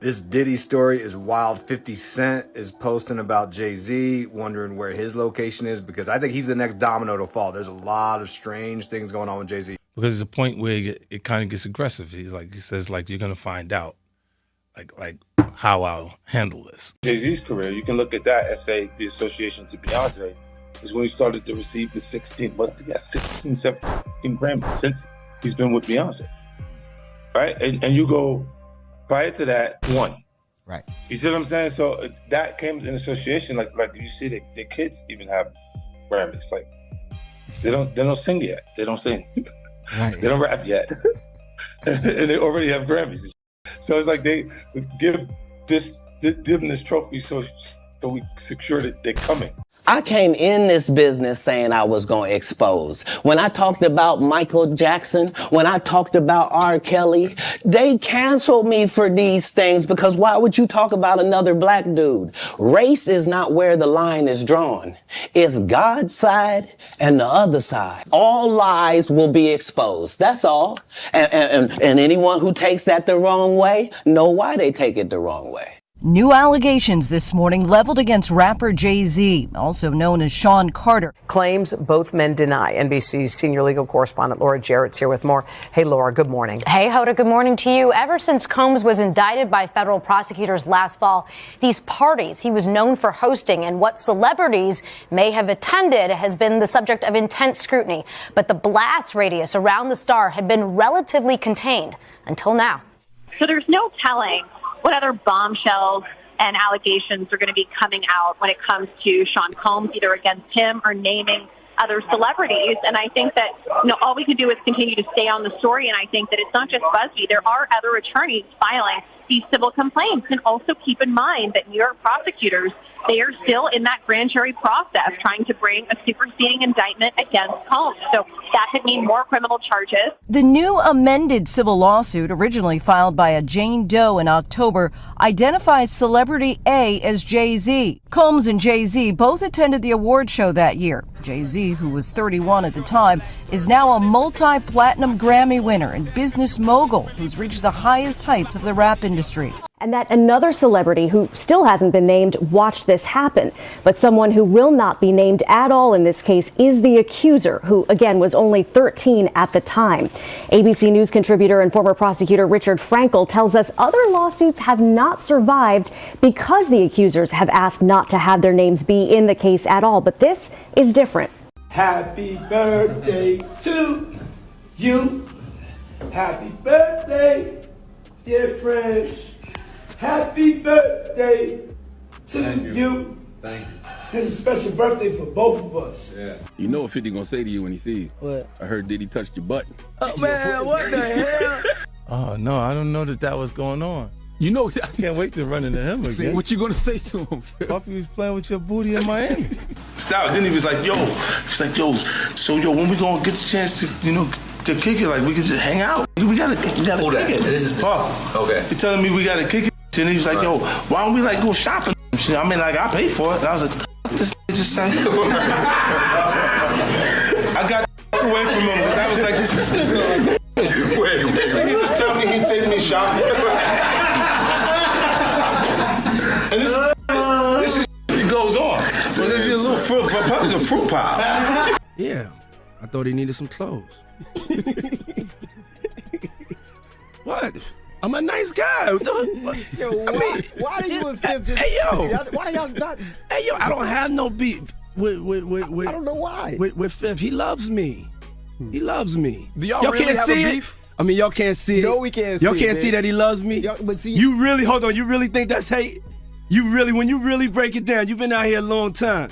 This Diddy story is wild. 50 Cent is posting about Jay-Z, wondering where his location is, because I think he's the next domino to fall. There's a lot of strange things going on with Jay-Z. Because there's a point where it kind of gets aggressive. He says, you're going to find out, like how I'll handle this. Jay-Z's career, you can look at that and say the association to Beyonce is when he started to receive the 16, 17 Grammys since he's been with Beyonce, right? And you go, prior to that, one. Right. You see what I'm saying? So that came in association, like you see their kids even have Grammys. Like they don't sing yet. They don't sing. Right. They don't rap yet. And they already have Grammys. So it's like they give them this trophy so we secure that they're coming. I came in this business saying I was going to expose. When I talked about Michael Jackson, when I talked about R. Kelly, they canceled me for these things because why would you talk about another black dude? Race is not where the line is drawn. It's God's side and the other side. All lies will be exposed. That's all. And anyone who takes that the wrong way, know why they take it the wrong way. New allegations this morning leveled against rapper Jay-Z, also known as Sean Carter. Claims both men deny. NBC's senior legal correspondent Laura Jarrett's here with more. Hey, Laura, good morning. Hey, Hoda, good morning to you. Ever since Combs was indicted by federal prosecutors last fall, these parties he was known for hosting and what celebrities may have attended has been the subject of intense scrutiny. But the blast radius around the star had been relatively contained until now. So there's no telling what other bombshells and allegations are going to be coming out when it comes to Sean Combs, either against him or naming other celebrities. And I think that all we can do is continue to stay on the story. And I think that it's not just BuzzFeed. There are other attorneys filing these civil complaints. And also keep in mind that New York prosecutors, they are still in that grand jury process trying to bring a superseding indictment against Combs. So that could mean more criminal charges. The new amended civil lawsuit, originally filed by a Jane Doe in October, identifies celebrity A as Jay-Z. Combs and Jay-Z both attended the award show that year. Jay-Z, who was 31 at the time, is now a multi-platinum Grammy winner and business mogul who's reached the highest heights of the rap industry. And that another celebrity who still hasn't been named watched this happen. But someone who will not be named at all in this case is the accuser, who, again, was only 13 at the time. ABC News contributor and former prosecutor Richard Frankel tells us other lawsuits have not survived because the accusers have asked not to have their names be in the case at all. But this is different. Happy birthday to you. Happy birthday, dear friend. Happy birthday to you. Thank you. This is a special birthday for both of us. Yeah. You know what 50 gonna say to you when he see you? What? I heard Diddy touched your butt. Oh, man, what the hell? Oh, no, I don't know that was going on. You know, I can't wait to run into him again. What you gonna say to him? Puffy was playing with your booty in Miami. Stop. Then he was like, so when we gonna get the chance to, to kick it, like we can just hang out. We gotta kick it. This is Puff. Okay. He telling me we gotta kick it. And he was like, yo, why don't we go shopping? I mean, I pay for it. And I was like, what the this just say? I got away from him because I was like, this nigga. This nigga just tell me he'd take me shopping. And this is it goes on. But this is a little fruit, Puppy's a fruit pie. Yeah, I thought he needed some clothes. What? I'm a nice guy. Yo, why are you and Fifth just... Hey, yo. Why y'all not... Hey, yo, I don't have no beef with I don't know why. With Fifth. He loves me. He loves me. Do y'all really can't have see a it? beef? I mean, y'all can't see it. No, we can't see Y'all it, can't man. see that he loves me? But see, you really, hold on, you really think that's hate? When you really break it down, you've been out here a long time.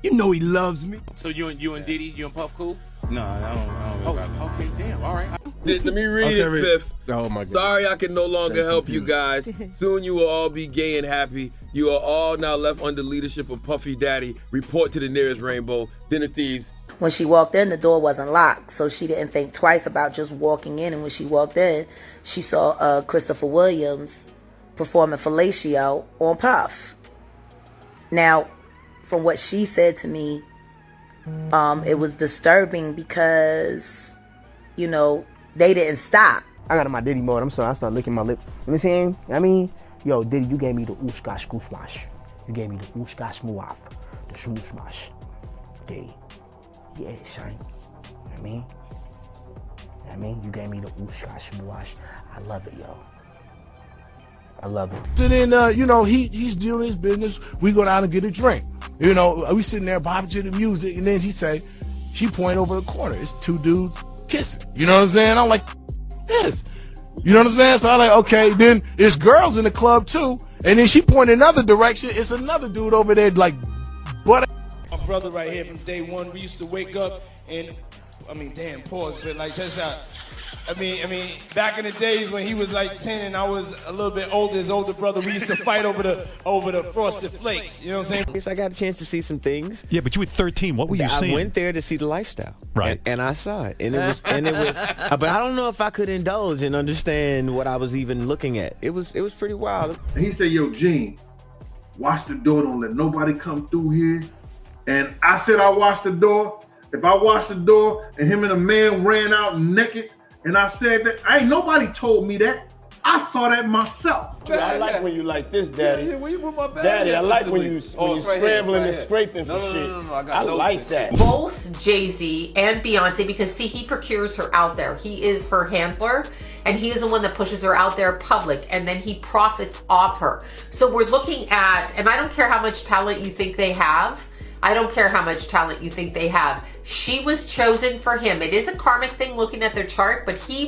You know he loves me. So you and Diddy, you and Puff cool? No, I don't Oh, okay, damn, all right. Let me read it, Fifth. Oh, my God. Sorry I can no longer help you guys. Soon you will all be gay and happy. You are all now left under leadership of Puffy Daddy. Report to the nearest rainbow. Dinner thieves. When she walked in, the door wasn't locked, so she didn't think twice about just walking in. And when she walked in, she saw Christopher Williams performing fellatio on Puff. Now, from what she said to me, it was disturbing because, they didn't stop. I got on my Diddy mode. I'm sorry. I started licking my lip. You know what I'm saying? I mean, yo, Diddy, you gave me the ooskash goosmash. You gave me the ooskash muaf, the shmoosmash. Diddy. Yeah, son. You know what I mean? You know what I mean? You gave me the ooskash muash. I love it, yo. I love it. So then, you know, he's doing his business. We go down and get a drink. You know, we sitting there bopping to the music, and then she point over the corner. It's two dudes kissing. You know what I'm saying? I'm like, this. You know what I'm saying? So I'm like, okay. Then it's girls in the club too, and then she point another direction. It's another dude over there, like, butt. My brother right here from day one, we used to wake up and, I mean, damn, pause, but like just out. I mean, back in the days when he was like 10 and I was a little bit older, his older brother, we used to fight over the Frosted Flakes. You know what I'm saying? Yes, I got a chance to see some things. Yeah, but you were 13. What were you seeing? I went there to see the lifestyle, right? And I saw it, and it was, but I don't know if I could indulge and understand what I was even looking at. It was pretty wild. And he said, "Yo, Gene, watch the door. Don't let nobody come through here." And I said, "I watched the door. If I watched the door and him and a man ran out naked." And I said that, ain't nobody told me that. I saw that myself. I like when you like this, Daddy. Yeah, where you put my bag? Daddy, I like when you scrambling and here. scraping for shit. No, I like that. Both Jay-Z and Beyonce, because see, he procures her out there. He is her handler, and he is the one that pushes her out there public, and then he profits off her. So we're looking at, and I don't care how much talent you think they have. I don't care how much talent you think they have. She was chosen for him. It is a karmic thing looking at their chart, but she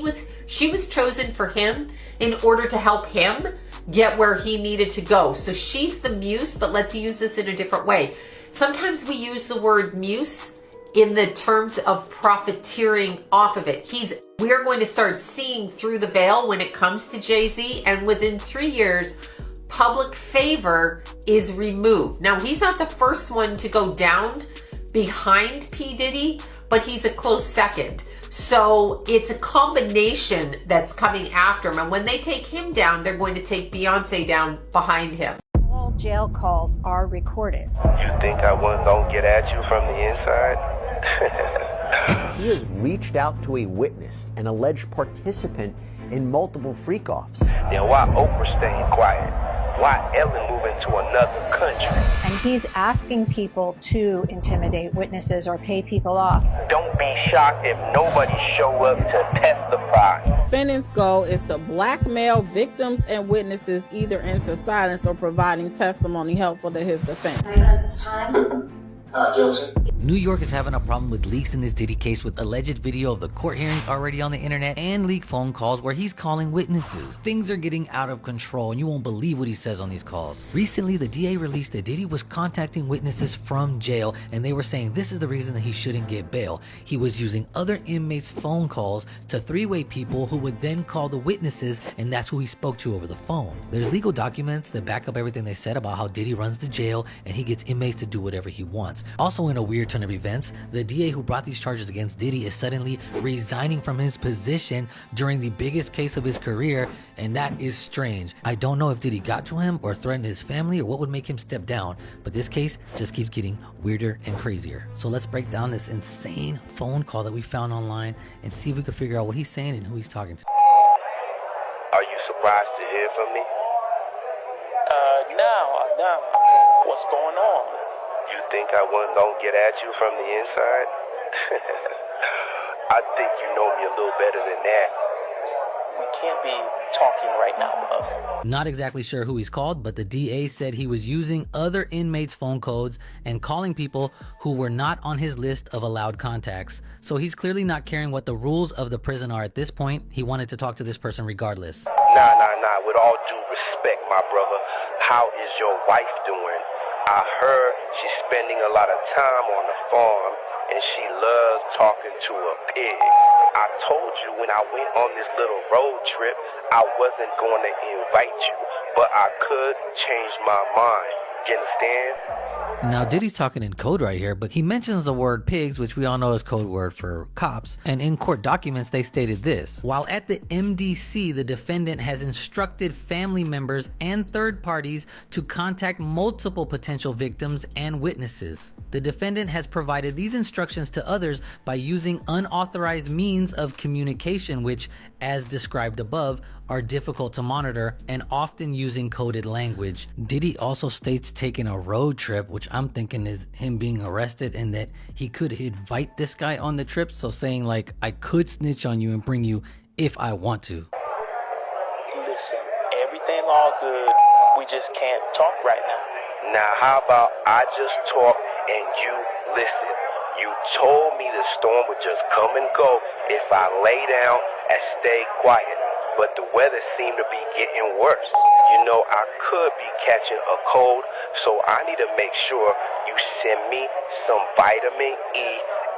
was chosen for him in order to help him get where he needed to go. So she's the muse, but let's use this in a different way. Sometimes we use the word muse in the terms of profiteering off of it. We're going to start seeing through the veil when it comes to Jay-Z, and within 3 years, public favor is removed. Now, he's not the first one to go down behind P. Diddy, but he's a close second. So it's a combination that's coming after him. And when they take him down, they're going to take Beyonce down behind him. All jail calls are recorded. You think I wasn't gonna get at you from the inside? He has reached out to a witness, an alleged participant in multiple freak-offs. Then why Oprah staying quiet? Why Ellen moving to another country? And he's asking people to intimidate witnesses or pay people off. Don't be shocked if nobody show up to testify. Defendant's goal is to blackmail victims and witnesses either into silence or providing testimony helpful to his defense. New York is having a problem with leaks in this Diddy case, with alleged video of the court hearings already on the internet and leaked phone calls where he's calling witnesses. Things are getting out of control and you won't believe what he says on these calls. Recently, the DA released that Diddy was contacting witnesses from jail and they were saying this is the reason that he shouldn't get bail. He was using other inmates' phone calls to three-way people who would then call the witnesses, and that's who he spoke to over the phone. There's legal documents that back up everything they said about how Diddy runs the jail and he gets inmates to do whatever he wants. Also, in a weird turn of events, the DA who brought these charges against Diddy is suddenly resigning from his position during the biggest case of his career, and that is strange. I don't know if Diddy got to him or threatened his family or what would make him step down, but this case just keeps getting weirder and crazier. So let's break down this insane phone call that we found online and see if we can figure out what he's saying and who he's talking to. Are you surprised to hear from me? No. What's going on? You think I wasn't gonna get at you from the inside? I think you know me a little better than that. We can't be talking right now, love. Not exactly sure who he's called, but the DA said he was using other inmates' phone codes and calling people who were not on his list of allowed contacts. So he's clearly not caring what the rules of the prison are at this point. He wanted to talk to this person regardless. Nah. With all due respect, my brother, how is your wife doing? I heard she's spending a lot of time on the farm and she loves talking to a pig. I told you when I went on this little road trip, I wasn't going to invite you, but I could change my mind. You understand? Now Diddy's talking in code right here, but he mentions the word pigs, which we all know is code word for cops. And in court documents, they stated this: while at the MDC, the defendant has instructed family members and third parties to contact multiple potential victims and witnesses. The defendant has provided these instructions to others by using unauthorized means of communication, which, as described above, are difficult to monitor and often using coded language. Diddy also states taking a road trip, which I'm thinking is him being arrested, and that he could invite this guy on the trip. So saying like, I could snitch on you and bring you if I want to. Listen, everything all good. We just can't talk right now. Now how about I just talk and you listen? You told me the storm would just come and go if I lay down and stay quiet. But the weather seemed to be getting worse. You know, I could be catching a cold, so I need to make sure you send me some vitamin E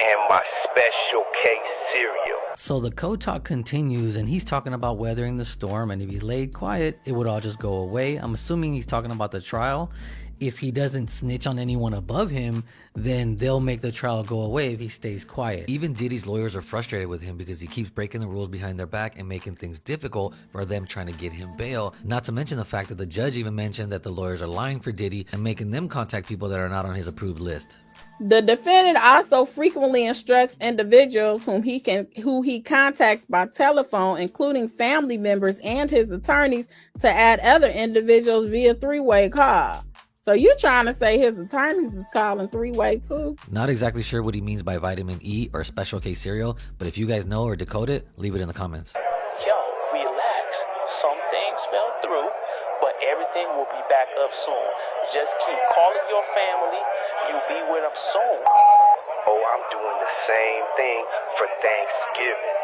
and my special K cereal. So the code talk continues, and he's talking about weathering the storm, and if he laid quiet, it would all just go away. I'm assuming he's talking about the trial. If he doesn't snitch on anyone above him, then they'll make the trial go away if he stays quiet. Even Diddy's lawyers are frustrated with him because he keeps breaking the rules behind their back and making things difficult for them trying to get him bail. Not to mention the fact that the judge even mentioned that the lawyers are lying for Diddy and making them contact people that are not on his approved list. The defendant also frequently instructs individuals who he contacts by telephone, including family members and his attorneys, to add other individuals via three-way call. So you trying to say his attorneys is calling three-way too? Not exactly sure what he means by vitamin E or special K cereal, but if you guys know or decode it, leave it in the comments. Yo, relax. Some things fell through, but everything will be back up soon. Just keep calling your family. You'll be with them soon. Oh, I'm doing the same thing for Thanksgiving.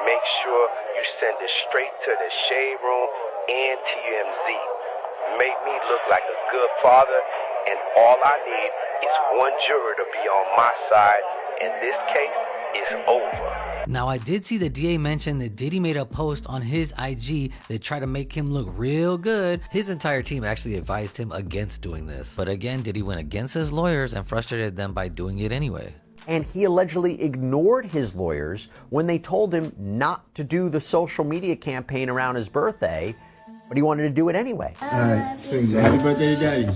Make sure you send it straight to the Shade Room and TMZ. Make me look like a good father, and all I need is one juror to be on my side, and this case is over. Now, I did see the DA mention that Diddy made a post on his IG that tried to make him look real good. His entire team actually advised him against doing this. But again, Diddy went against his lawyers and frustrated them by doing it anyway. And he allegedly ignored his lawyers when they told him not to do the social media campaign around his birthday, but he wanted to do it anyway. All right, sing happy birthday to Daddy.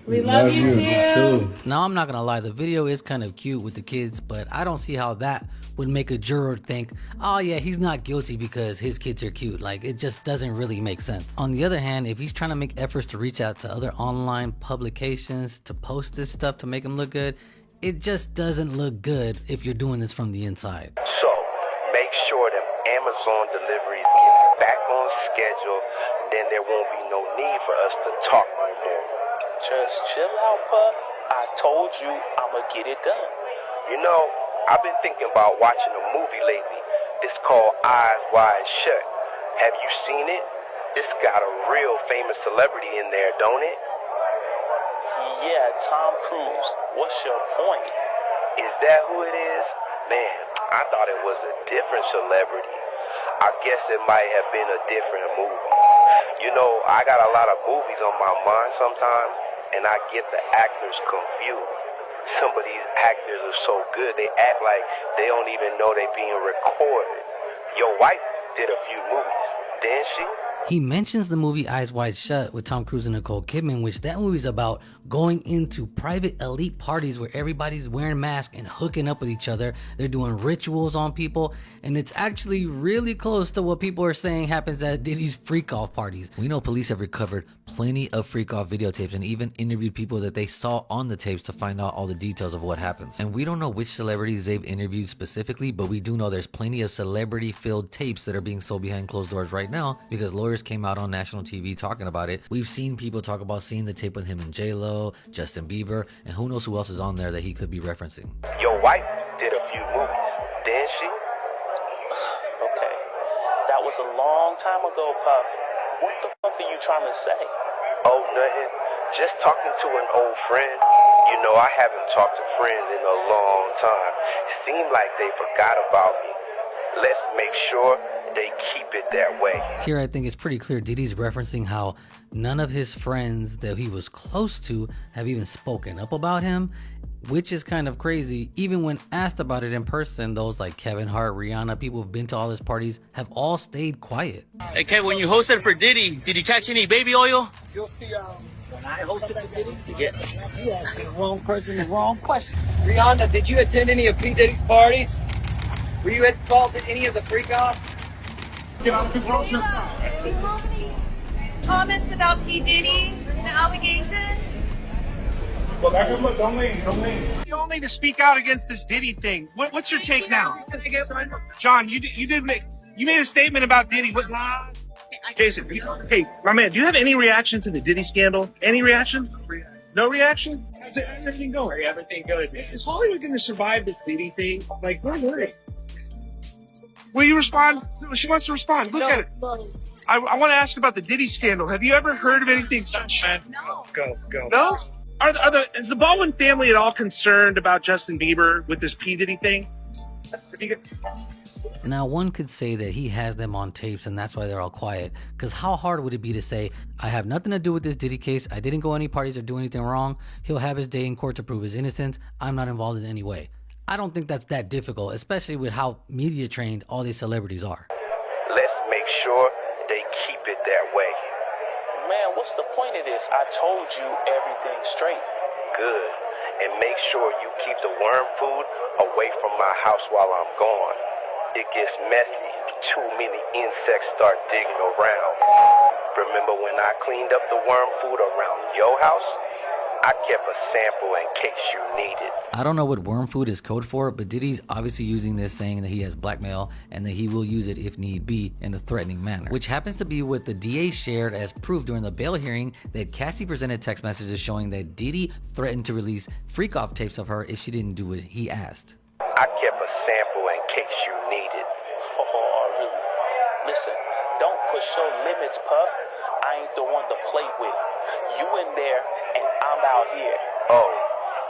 We love you too. Now, I'm not gonna lie, the video is kind of cute with the kids, but I don't see how that would make a juror think, oh yeah, he's not guilty because his kids are cute. Like, it just doesn't really make sense. On the other hand, if he's trying to make efforts to reach out to other online publications to post this stuff to make him look good, it just doesn't look good if you're doing this from the inside. So, make sure them Amazon deliveries get back on schedule, then there won't be no need for us to talk no more. Just chill out, Puff. I told you I'ma get it done. You know, I've been thinking about watching a movie lately. It's called Eyes Wide Shut. Have you seen it? It's got a real famous celebrity in there, don't it? Yeah, Tom Cruise. What's your point? Is that who it is? Man, I thought it was a different celebrity. I guess it might have been a different movie. You know, I got a lot of movies on my mind sometimes, and I get the actors confused. Some of these actors are so good, they act like they don't even know they're being recorded. Your wife did a few movies, didn't she? He mentions the movie Eyes Wide Shut with Tom Cruise and Nicole Kidman, which that movie's about going into private elite parties where everybody's wearing masks and hooking up with each other. They're doing rituals on people, and it's actually really close to what people are saying happens at Diddy's freak-off parties. We know police have recovered plenty of freak-off videotapes and even interviewed people that they saw on the tapes to find out all the details of what happens. And we don't know which celebrities they've interviewed specifically, but we do know there's plenty of celebrity-filled tapes that are being sold behind closed doors right now because lawyers came out on national TV talking about it. We've seen people talk about seeing the tape with him and J-Lo, Justin Bieber, and who knows who else is on there that he could be referencing. Your wife did a few movies, didn't she? Okay, that was a long time ago, Puff. What the fuck are you trying to say? Oh, nothing. Just talking to an old friend. You know, I haven't talked to friends in a long time. Seemed like they forgot about me. Let's make sure they keep it that way. Here I think it's pretty clear Diddy's referencing how none of his friends that he was close to have even spoken up about him, which is kind of crazy. Even when asked about it in person, those like Kevin Hart, Rihanna, people who've been to all his parties have all stayed quiet. Hey Kev, when you hosted for Diddy, did you catch any baby oil? You'll see When I hosted the Diddy's, you asking the wrong person the wrong question. Rihanna, did you attend any of P. Diddy's parties? Were you involved in any of the freak-offs? Comments about P. Diddy, the allegations? Well, look, don't lean. Only to speak out against this Diddy thing. What's your take now? John, you made a statement about Diddy. What? Jason, hey, my man, do you have any reaction to the Diddy scandal? Any reaction? No reaction? How's everything going? Everything good. Is Hollywood going to survive this Diddy thing? Like, we're worried. Will you respond? She wants to respond. Look at it. I want to ask about the Diddy scandal. Have you ever heard of anything such? No. Go. No? Is the Baldwin family at all concerned about Justin Bieber with this P. Diddy thing? Now, one could say that he has them on tapes and that's why they're all quiet. Because how hard would it be to say, I have nothing to do with this Diddy case. I didn't go any parties or do anything wrong. He'll have his day in court to prove his innocence. I'm not involved in any way. I don't think that's that difficult, especially with how media trained all these celebrities are. Let's make sure they keep it that way. Man, what's the point of this? I told you everything straight. Good. And make sure you keep the worm food away from my house while I'm gone. It gets messy. Too many insects start digging around. Remember when I cleaned up the worm food around your house? I kept a sample in case you need it. I don't know what worm food is code for, but Diddy's obviously using this saying that he has blackmail and that he will use it if need be in a threatening manner, which happens to be what the DA shared as proof during the bail hearing that Cassie presented text messages showing that Diddy threatened to release freak-off tapes of her if she didn't do what he asked. I kept a sample in case you need it. Oh, really? Listen, don't push your limits, Puff. I ain't the one to play with. You in there and I'm out here. Oh,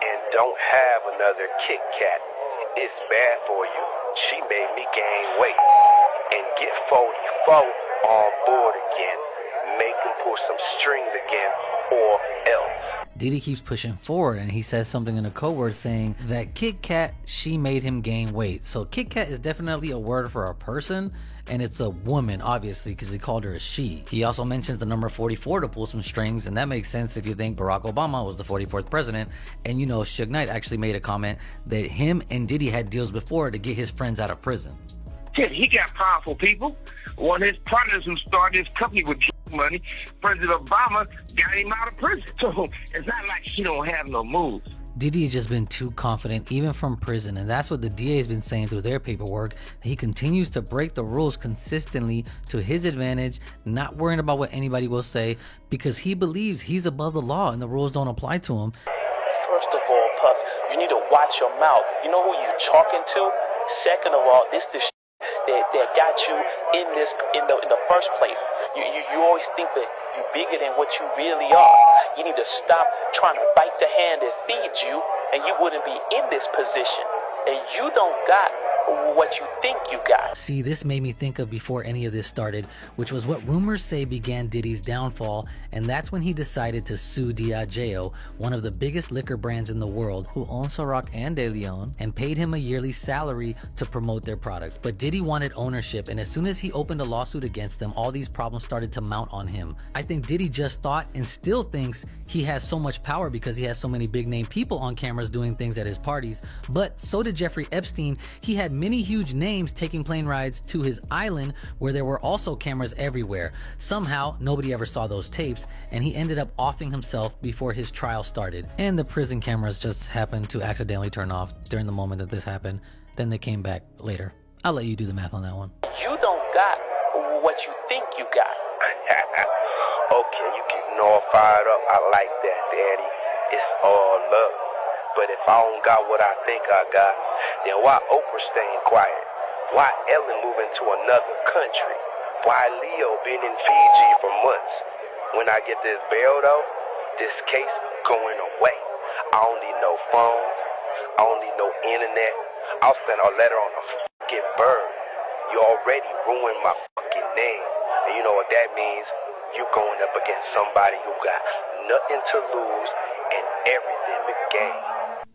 and don't have another Kit Kat. It's bad for you. She made me gain weight. And get 44 on board again. Make him pull some strings again, or else. Diddy keeps pushing forward and he says something in a code word saying that Kit Kat, she made him gain weight. So Kit Kat is definitely a word for a person, and it's a woman, obviously, because he called her a she. He also mentions the number 44 to pull some strings, and that makes sense if you think Barack Obama was the 44th president. And you know, Suge Knight actually made a comment that him and Diddy had deals before to get his friends out of prison. Shit, he got powerful people. One of his partners who started his company with money, President Obama, got him out of prison. So it's not like she don't have no moves. Diddy has just been too confident, even from prison, and that's what the DA has been saying through their paperwork. He continues to break the rules consistently to his advantage, not worrying about what anybody will say, because he believes he's above the law and the rules don't apply to him. First of all, Puff, you need to watch your mouth. You know who you talking to? Second of all, this the that got you in the first place. You always think that you're bigger than what you really are. You need to stop trying to bite the hand that feeds you, and you wouldn't be in this position. And you don't got what you think you got. See, this made me think of before any of this started, which was what rumors say began Diddy's downfall, and that's when he decided to sue Diageo, one of the biggest liquor brands in the world, who owns Ciroc and De Leon, and paid him a yearly salary to promote their products. But Diddy wanted ownership, and as soon as he opened a lawsuit against them, all these problems started to mount on him. I think Diddy just thought and still thinks he has so much power because he has so many big name people on cameras doing things at his parties, but so did Jeffrey Epstein. He had many huge names taking plane rides to his island where there were also cameras everywhere. Somehow, nobody ever saw those tapes, and he ended up offing himself before his trial started. And the prison cameras just happened to accidentally turn off during the moment that this happened. Then they came back later. I'll let you do the math on that one. You don't got what you think you got. Okay, you getting all fired up. I like that, Daddy. It's all love. But if I don't got what I think I got, then why Oprah staying quiet? Why Ellen moving to another country? Why Leo been in Fiji for months? When I get this bail though, this case going away. I don't need no phones. I don't need no internet. I'll send a letter on a fucking bird. You already ruined my fucking name. And you know what that means? You going up against somebody who got nothing to lose and everything to gain.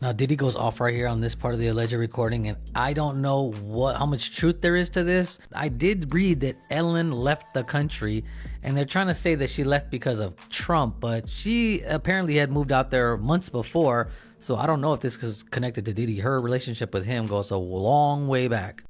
Now Diddy goes off right here on this part of the alleged recording, and I don't know how much truth there is to this. I did read that Ellen left the country, and they're trying to say that she left because of Trump, but she apparently had moved out there months before, so I don't know if this is connected to Diddy. Her relationship with him goes a long way back.